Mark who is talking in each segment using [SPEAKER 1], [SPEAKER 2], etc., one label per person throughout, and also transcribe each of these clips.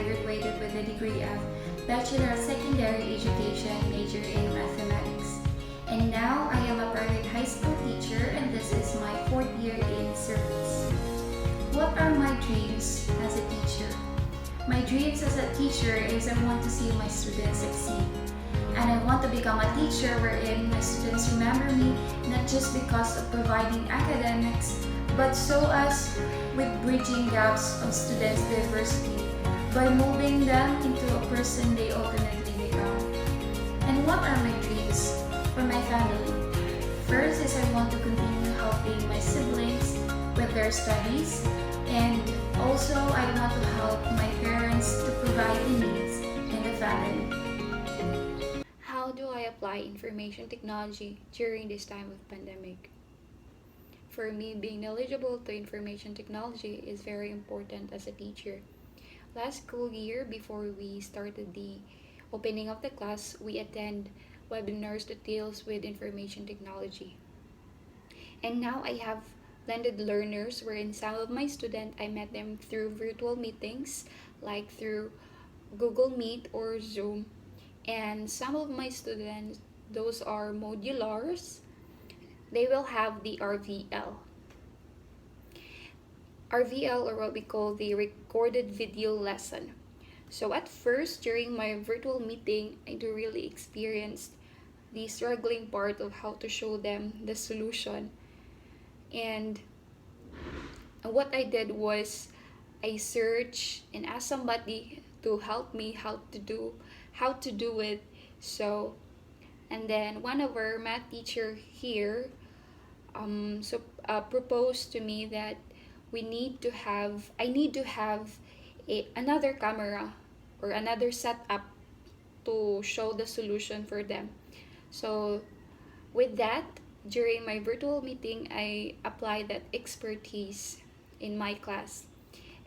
[SPEAKER 1] graduated with a degree of Bachelor of Secondary Education major in Mathematics. And now I am a private high school teacher and this is my fourth year in service. What are my dreams as a teacher? My dreams as a teacher is I want to see my students succeed. And I want to become a teacher wherein my students remember me not just because of providing academics, but so as with bridging gaps of students' diversity by molding them into a person they ultimately become. And what are my dreams for my family? First is I want to continue helping my siblings with their studies, and also I want to help my parents to provide the needs in the family.
[SPEAKER 2] How do I apply information technology during this time of pandemic? For me, being knowledgeable to information technology is very important as a teacher. Last school year, before we started the opening of the class, we attend webinars that deals with information technology. And now I have blended learners wherein some of my students, I met them through virtual meetings like through Google Meet or Zoom. And some of my students, those are modulars, they will have the RVL. RVL, or what we call the recorded video lesson. So at first, during my virtual meeting, I do really experience the struggling part of how to show them the solution. And what I did was I searched and asked somebody to help me how to do it. So and then one of our math teacher here proposed to me that I need to have another camera or another setup to show the solution for them. So with that, during my virtual meeting, I applied that expertise in my class.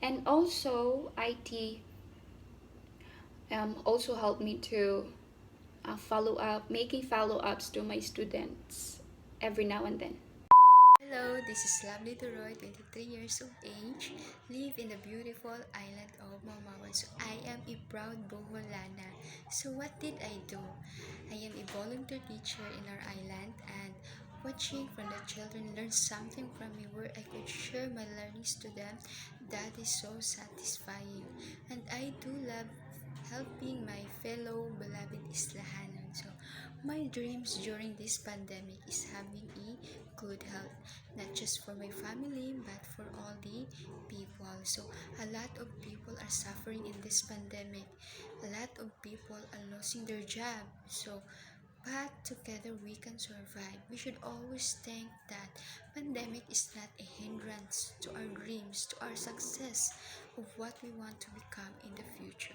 [SPEAKER 2] And also IT also helped me to making follow-ups to my students every now and then.
[SPEAKER 3] Hello, this is Lovely Turoy, 23 years of age, live in the beautiful island of Mamawan. So I am a proud Boholana. So what did I do? I am a volunteer teacher in our island, and watching from the children learn something from me where I could share my learnings to them, that is so satisfying. And I do love helping my fellow beloved Islahanan. So my dreams during this pandemic is having a good health, not just for my family but for all the people. So a lot of people are suffering in this pandemic. A lot of people are losing their job. So but together we can survive. We should always think that pandemic is not a hindrance to our dreams, to our success of what we want to become in the future.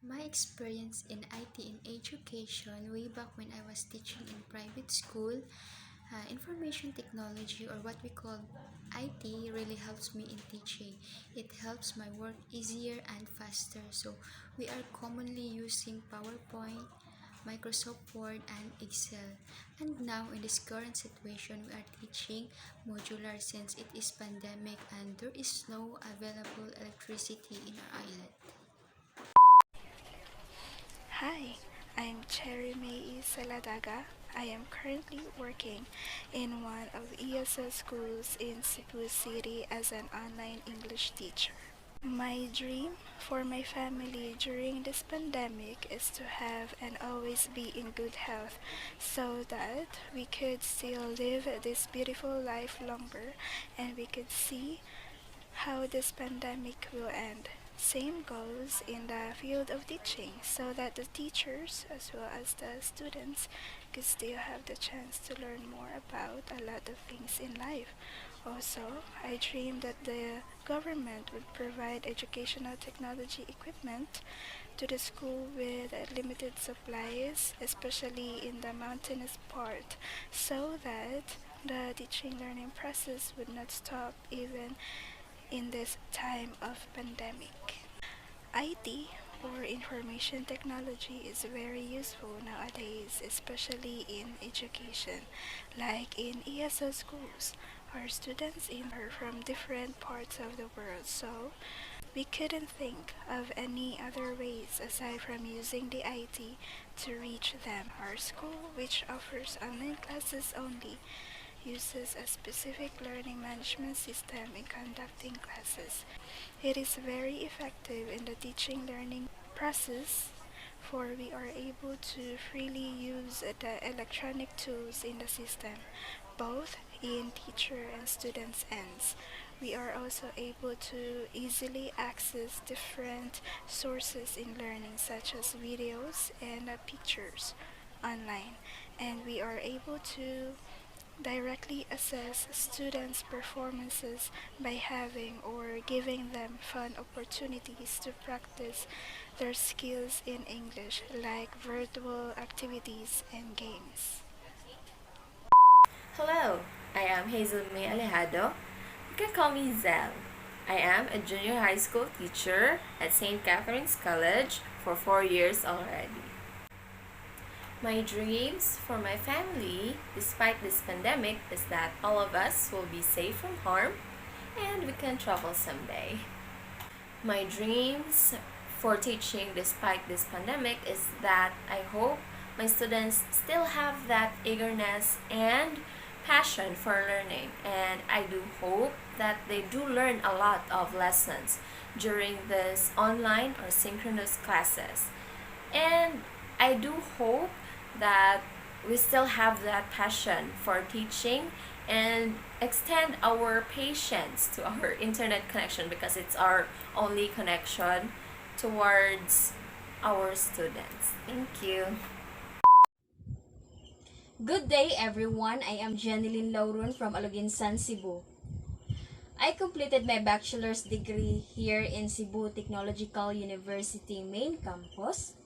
[SPEAKER 3] My experience in IT in education way back when I was teaching in private school, information technology or what we call IT really helps me in teaching. It helps my work easier and faster. So we are commonly using PowerPoint, Microsoft Word, and Excel. And now in this current situation, we are teaching modular since it is pandemic and there is no available electricity in our island.
[SPEAKER 4] Hi, I'm Cherry May Saladaga. I am currently working in one of ESL schools in Cebu City as an online English teacher. My dream for my family during this pandemic is to have and always be in good health so that we could still live this beautiful life longer and we could see how this pandemic will end. Same goes in the field of teaching so that the teachers as well as the students could still have the chance to learn more about a lot of things in life. Also, I dream that the government would provide educational technology equipment to the school with limited supplies, especially in the mountainous part, so that the teaching learning process would not stop even in this time of pandemic. IT or information technology is very useful nowadays, especially in education, like in ESL schools. Our students are from different parts of the world, so We couldn't think of any other ways aside from using the IT to reach them. Our school, which offers online classes only, uses a specific learning management system in conducting classes. It is very effective in the teaching learning process, for we are able to freely use the electronic tools in the system, both in teacher and students' ends. We are also able to easily access different sources in learning, such as videos and pictures online, and we are able to directly assess students' performances by having or giving them fun opportunities to practice their skills in English, like virtual activities and games.
[SPEAKER 5] Hello, I am Hazelme Alejado. You can call me Zell. I am a junior high school teacher at St. Catherine's College for 4 years already. My dreams for my family, despite this pandemic, is that all of us will be safe from harm and we can travel someday. My dreams for teaching despite this pandemic is that I hope my students still have that eagerness and passion for learning, and I do hope that they do learn a lot of lessons during this online or synchronous classes. And I do hope that we still have that passion for teaching and extend our patience to our internet connection, because it's our only connection towards our students. Thank you.
[SPEAKER 6] Good day everyone, I am Jeneline Laurun from Aluginsan, Cebu. I completed my bachelor's degree here in Cebu Technological University main campus,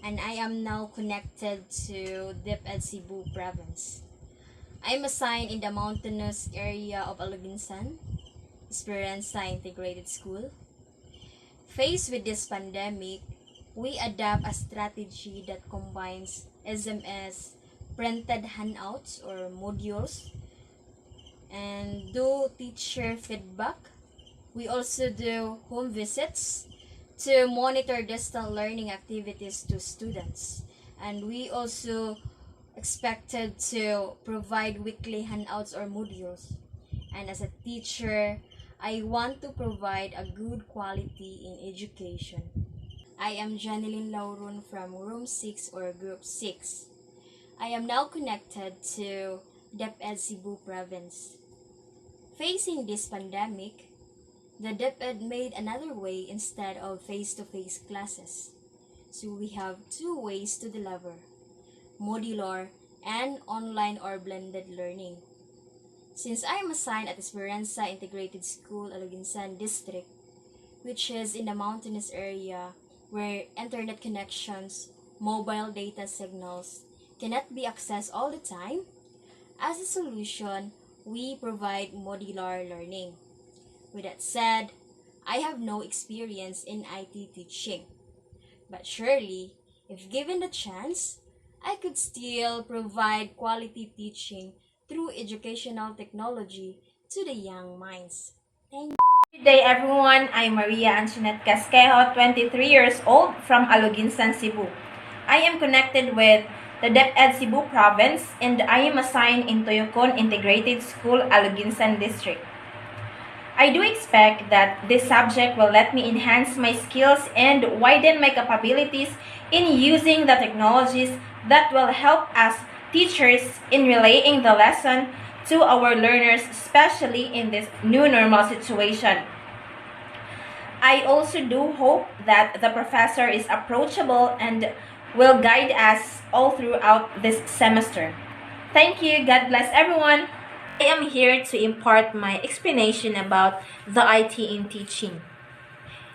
[SPEAKER 6] and I am now connected to DepEd Cebu province. I am assigned in the mountainous area of Aluginsan, Esperanza Integrated School. Faced with this pandemic, we adapt a strategy that combines SMS, printed handouts or modules, and do teacher feedback. We also do home visits to monitor distant learning activities to students. And we also expected to provide weekly handouts or modules. And as a teacher, I want to provide a good quality in education. I am Janeline Laurun from Room 6 or Group 6. I am now connected to DepEd Cebu province. Facing this pandemic, the DepEd made another way instead of face-to-face classes. So we have two ways to deliver: modular and online or blended learning. Since I am assigned at Esperanza Integrated School, Aluginsan District, which is in the mountainous area where internet connections, mobile data signals cannot be accessed all the time, as a solution, we provide modular learning. With that said, I have no experience in IT teaching, but surely, if given the chance, I could still provide quality teaching through educational technology to the young minds. Thank you.
[SPEAKER 7] Good day everyone, I'm Maria Antoinette Casquejo, 23 years old from Aluginsan, Cebu. I am connected with the DepEd Cebu province and I am assigned in Toyocon Integrated School, Aluginsan District. I do expect that this subject will let me enhance my skills and widen my capabilities in using the technologies that will help us teachers in relaying the lesson to our learners, especially in this new normal situation. I also do hope that the professor is approachable and will guide us all throughout this semester. Thank you. God bless everyone. I am here to impart my explanation about the IT in teaching.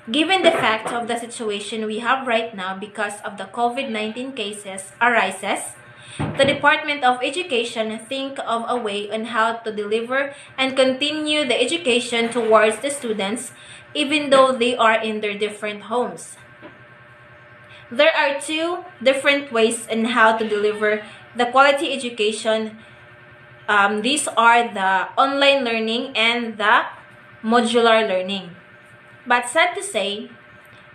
[SPEAKER 7] Given the fact of the situation we have right now because of the COVID-19 cases arises, the Department of Education think of a way on how to deliver and continue the education towards the students even though they are in their different homes. There are two different ways on how to deliver the quality education. These are the online learning and the modular learning. But sad to say,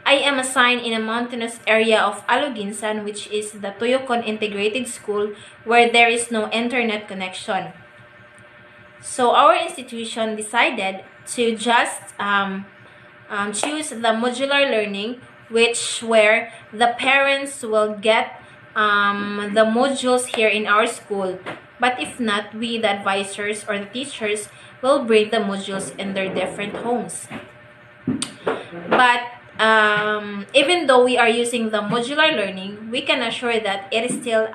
[SPEAKER 7] I am assigned in a mountainous area of Aluginsan, which is the Tuyokon Integrated School, where there is no internet connection. So our institution decided to just choose the modular learning, which where the parents will get the modules here in our school. But if not, we, the advisors or the teachers, will bring the modules in their different homes. But even though we are using the modular learning, we can assure that it is still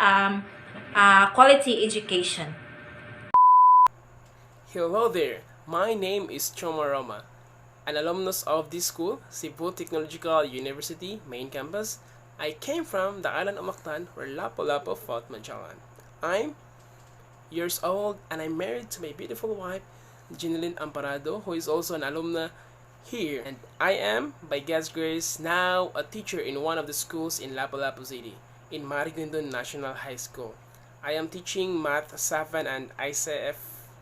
[SPEAKER 7] quality education.
[SPEAKER 8] Hello there, my name is Choma Roma, an alumnus of this school, Cebu Technological University main campus. I came from the island of Mactan where Lapu-Lapu fought Magellan. I'm years old and I'm married to my beautiful wife, Jeneline Amparado, who is also an alumna here. And I am, by God's grace, now a teacher in one of the schools in Lapu-Lapu City, in Marigondon National High School. I am teaching Math 7 and ICF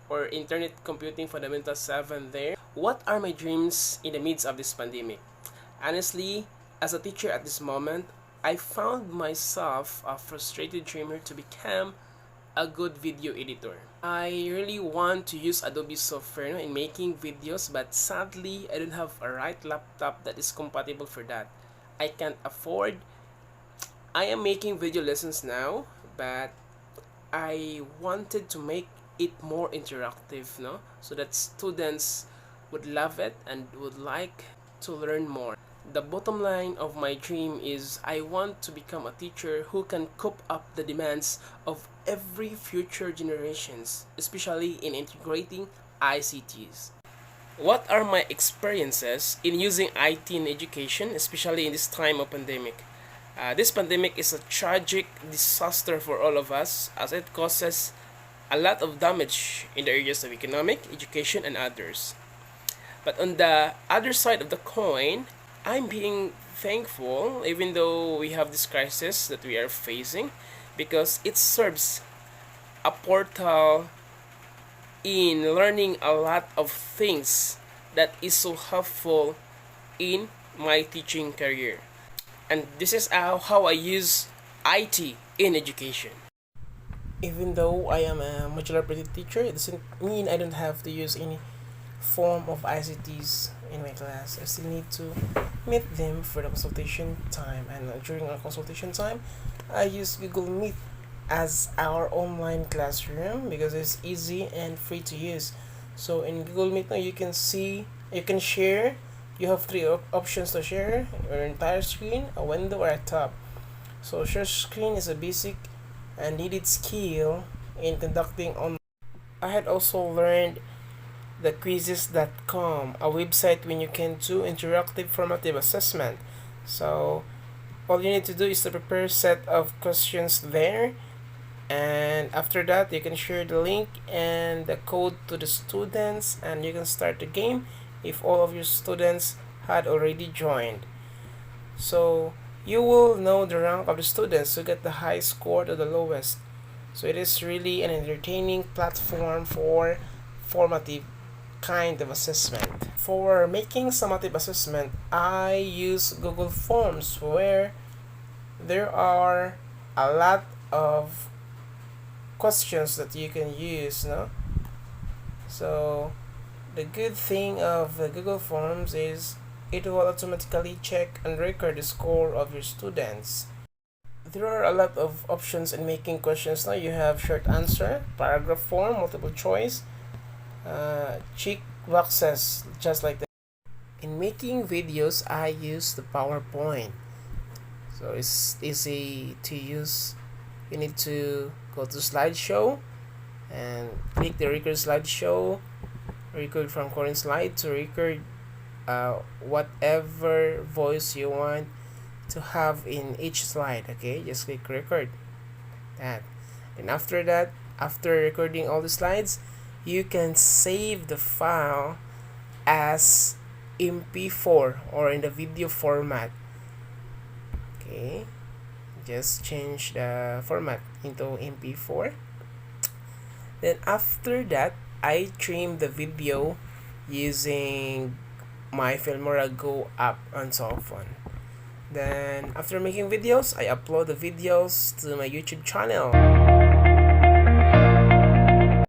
[SPEAKER 8] or Internet Computing Fundamentals 7 there. What are my dreams in the midst of this pandemic? Honestly, as a teacher at this moment, I found myself a frustrated dreamer to become a good video editor. I really want to use Adobe software in making videos, but sadly, I don't have a right laptop that is compatible for that. I can't afford. I am making video lessons now, but I wanted to make it more interactive, no? So that students would love it and would like to learn more. The bottom line of my dream is I want to become a teacher who can cope up the demands of every future generations, especially in integrating ICTs. What are my experiences in using IT in education, especially in this time of pandemic? This pandemic is a tragic disaster for all of us as it causes a lot of damage in the areas of economic, education, and others. But on the other side of the coin, I'm being thankful even though we have this crisis that we are facing because it serves a portal in learning a lot of things that is so helpful in my teaching career. And this is how I use IT in education. Even though I am a modular pretty teacher, it doesn't mean I don't have to use any form of ICTs in my class. I still need to meet them for the consultation time, and during our consultation time, I use Google Meet as our online classroom because it's easy and free to use. So in Google Meet now you can see, you can share. You have three options to share: your entire screen, a window, or a tab. So share screen is a basic and needed skill in conducting online. I had also learned the quizzes.com, a website when you can do interactive formative assessment. So all you need to do is to prepare a set of questions there, and after that you can share the link and the code to the students and you can start the game if all of your students had already joined. So you will know the rank of the students who get the high score to the lowest. So it is really an entertaining platform for formative kind of assessment. For making summative assessment, I use Google Forms where there are a lot of questions that you can use, no? So the good thing of the Google Forms is it will automatically check and record the score of your students. There are a lot of options in making questions now. You have short answer, paragraph form, multiple choice, check boxes, just like that. In making videos, I use the PowerPoint. So it's easy to use. You need to go to slideshow and click the record slideshow, record from current slide to record whatever voice you want to have in each slide. Okay, just click record that, and after that, after recording all the slides, you can save the file as MP4 or in the video format. Okay, just change the format into MP4. Then after that, I trim the video using my Filmora go up on cell phone. Then after making videos, I upload the videos to my YouTube channel.